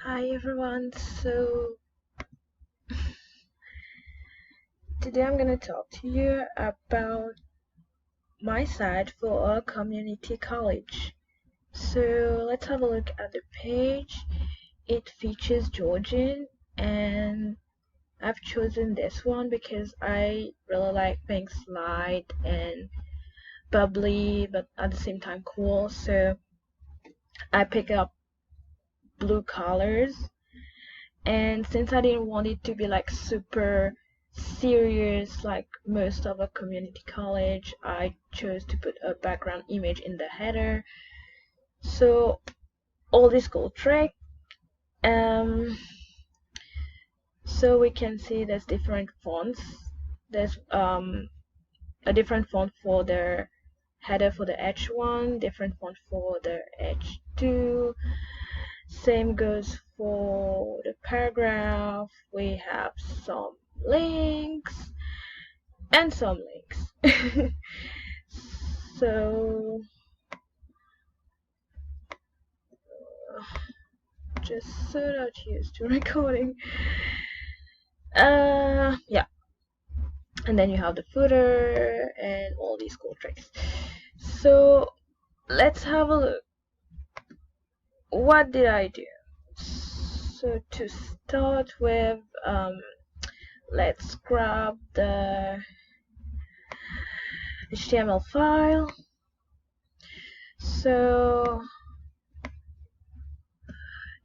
Hi everyone, so today I'm gonna talk to you about my site for a community college. So let's have a look at the page. It features Georgian and I've chosen this one because I really like being light and bubbly but at the same time cool, so I pick up blue colors. And since I didn't want it to be like super serious like most of a community college, I chose to put a background image in the header. So all this cool trick. Um, so we can see there's different fonts. There's a different font for the header for the H1, different font for the H2. Same goes for the paragraph. We have some links and some links. So just so not used to recording. Yeah. And then you have the footer and all these cool tricks. So let's have a look. What did I do? So to start with, let's grab the HTML file. So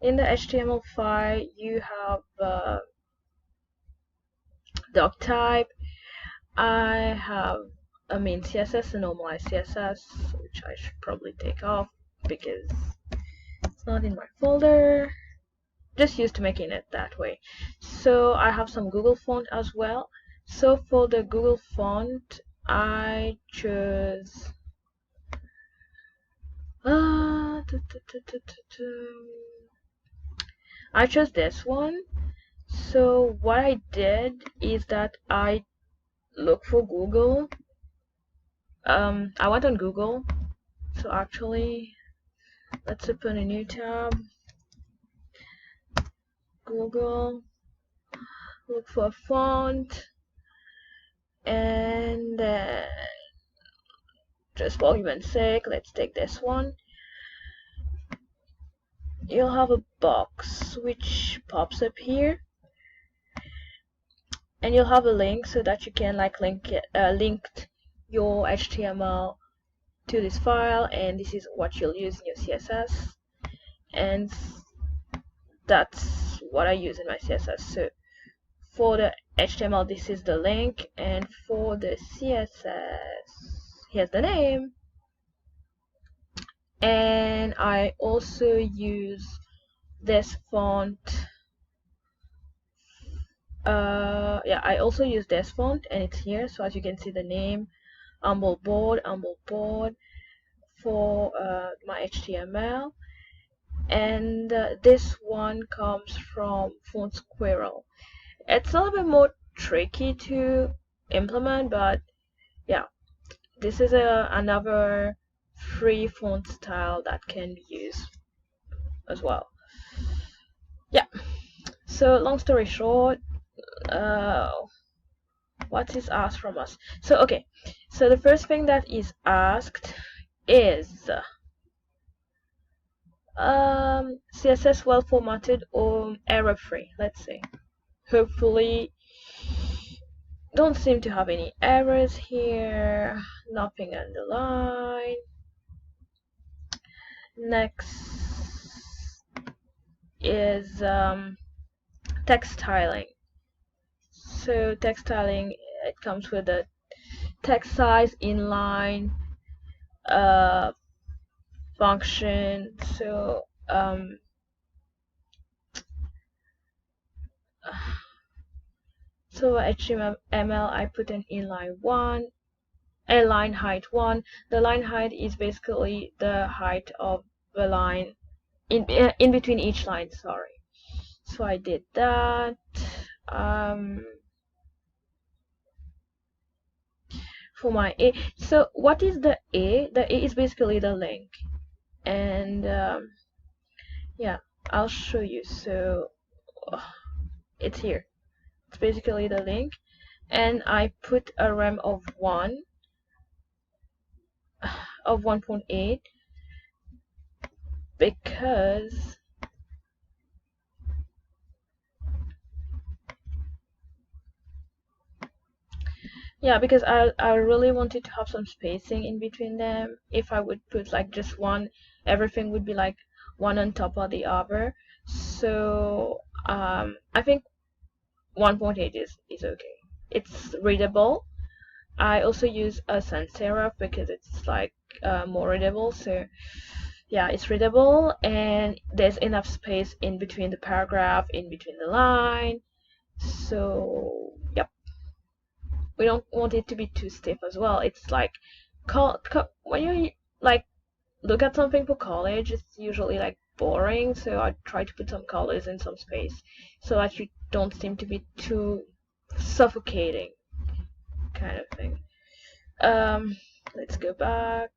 in the HTML file you have doc type. I have a main CSS and normalized CSS, which I should probably take off because it's not in my folder. Just used to making it that way. So I have some Google font as well. So for the Google font, I chose I chose this one. So what I did is that I looked for Google. I went on Google. So actually, let's open a new tab. Google. Look for a font, and just for argument's sake, let's take this one. You'll have a box which pops up here, and you'll have a link so that you can like link your HTML to this file, and this is what you'll use in your CSS, and that's what I use in my CSS. So for the HTML, this is the link, and for the CSS, here's the name. And I also use this font. Yeah, I also use this font, and it's here. So as you can see, the name Humble Board for my HTML, and this one comes from Font Squirrel. It's a little bit more tricky to implement, but yeah, this is another free font style that can be used as well. Yeah, so long story short, what is asked from us? So okay, so the first thing that is asked is CSS well formatted or error free. Let's see. Hopefully don't seem to have any errors here, nothing underlined. Next is text styling. So text styling, it comes with a text size, inline, function. So HTML, I put an inline 1, a line height 1. The line height is basically the height of the line in between each line, sorry. So I did that. For my A, so what is the A? The A is basically the link, and yeah, I'll show you. So it's here. It's basically the link, and I put a RAM of 1.8 because because I really wanted to have some spacing in between them. If I would put like just one, everything would be like one on top of the other. So I think 1.8 is okay. It's readable. I also use a sans serif because it's like more readable. So yeah, it's readable, and there's enough space in between the paragraph, in between the line. So yep, we don't want it to be too stiff as well. It's like when you like look at something for college, it's usually like boring. So I try to put some colors in some space so that you don't seem to be too suffocating, kind of thing. Let's go back.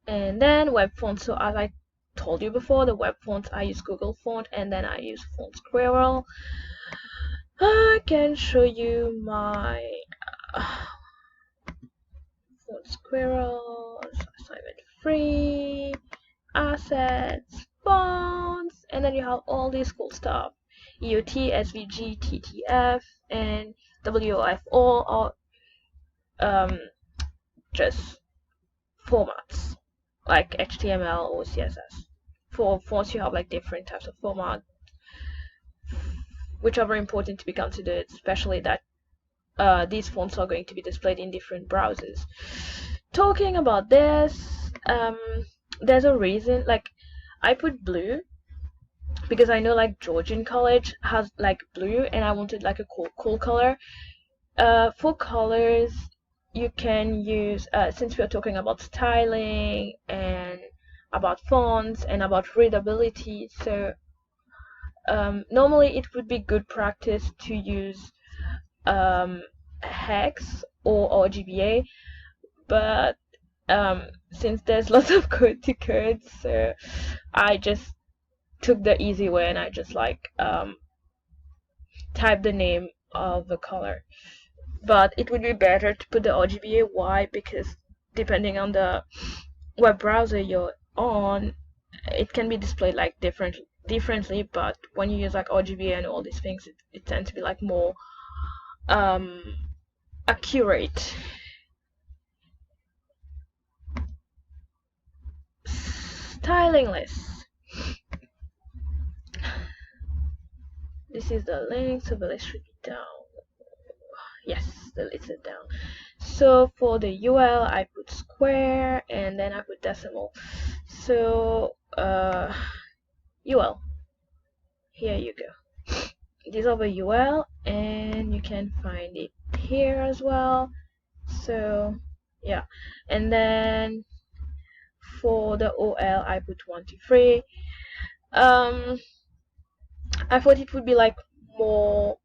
And then web fonts. So as I told you before, the web fonts, I use Google Font, and then I use Font Squirrel. I can show you my Font Squirrel assignment free assets, fonts, and then you have all this cool stuff: EOT, SVG, TTF, and WOF. All are just formats like HTML or CSS. For fonts, you have like different types of format, which are very important to be considered, especially that these fonts are going to be displayed in different browsers. Talking about this, there's a reason. Like, I put blue because I know like Georgian College has like blue, and I wanted like a cool color. For colors, you can use, since we are talking about styling and about fonts and about readability, so normally it would be good practice to use hex or RGBA, but since there's lots of code to code, so I just took the easy way, and I just like type the name of the color. But it would be better to put the RGBA. Why? Because depending on the web browser you're on, it can be displayed like differently, but when you use like RGBA and all these things, it tends to be like more accurate. Styling list. This is the link, so the list should be down. Yes, the list is down. So for the UL, I put square, and then I put decimal. So UL, here you go. These are the UL, and you can find it here as well. So yeah, and then for the OL, I put 1, 2, 3. I thought it would be like more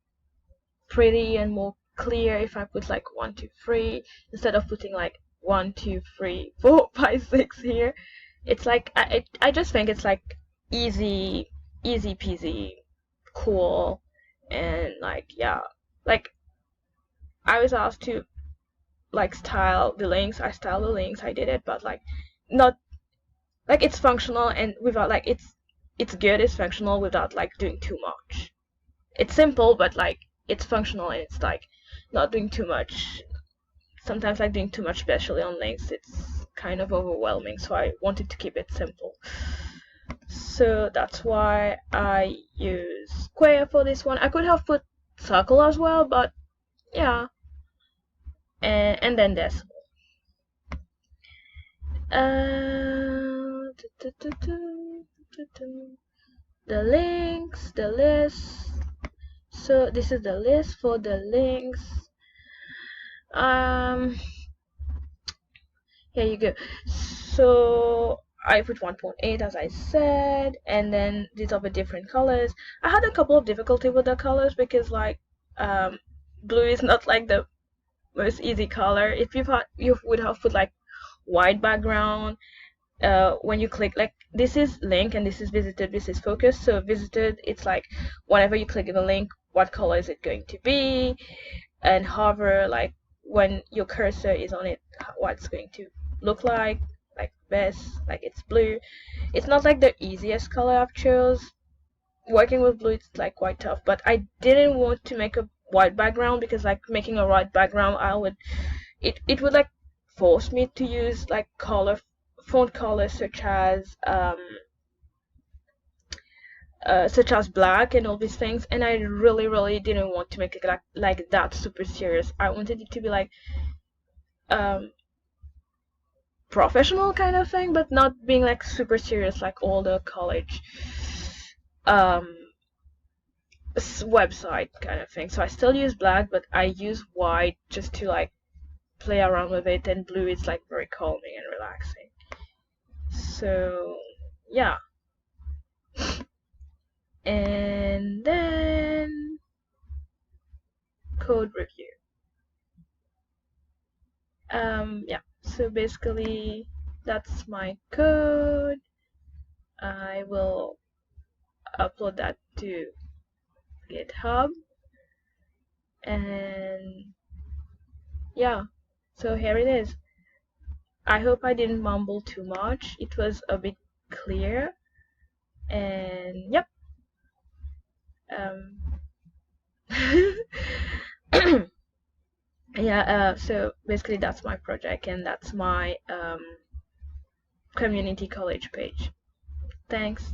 pretty and more clear if I put like 1, 2, 3 instead of putting like 1, 2, 3, 4, 5, 6 here. It's like I just think it's like easy peasy, cool, and like yeah, like I was asked to like style the links. I style the links. I did it, but like not like it's functional and without like it's good. It's functional without like doing too much. It's simple, but like it's functional, and it's like not doing too much. Sometimes like doing too much, especially on links, it's kind of overwhelming. So I wanted to keep it simple. So that's why I use square for this one. I could have put circle as well, but yeah. And then decimal. The links, the list. So this is the list for the links. Here you go. So I put 1.8 as I said, and then these are the different colors. I had a couple of difficulty with the colors because like blue is not like the most easy color. If you would have put like white background, when you click, like, this is link and this is visited, this is focus. So visited, it's like whenever you click the link, what color is it going to be, and hover, like when your cursor is on it, what's going to look like this, like it's blue. It's not like the easiest color I've chose. Working with blue, it's like quite tough, but I didn't want to make a white background, because like making a white background, it would like force me to use like font colors such as black and all these things, and I really didn't want to make it like that super serious. I wanted it to be like professional kind of thing, but not being like super serious like all the college website kind of thing. So I still use black, but I use white just to like play around with it, and blue is like very calming and relaxing. So yeah. And then code review. Yeah, so basically that's my code. I will upload that to GitHub, and yeah, so here it is. I hope I didn't mumble too much. It was a bit clear, and yep. Yeah, so basically that's my project, and that's my community college page. Thanks.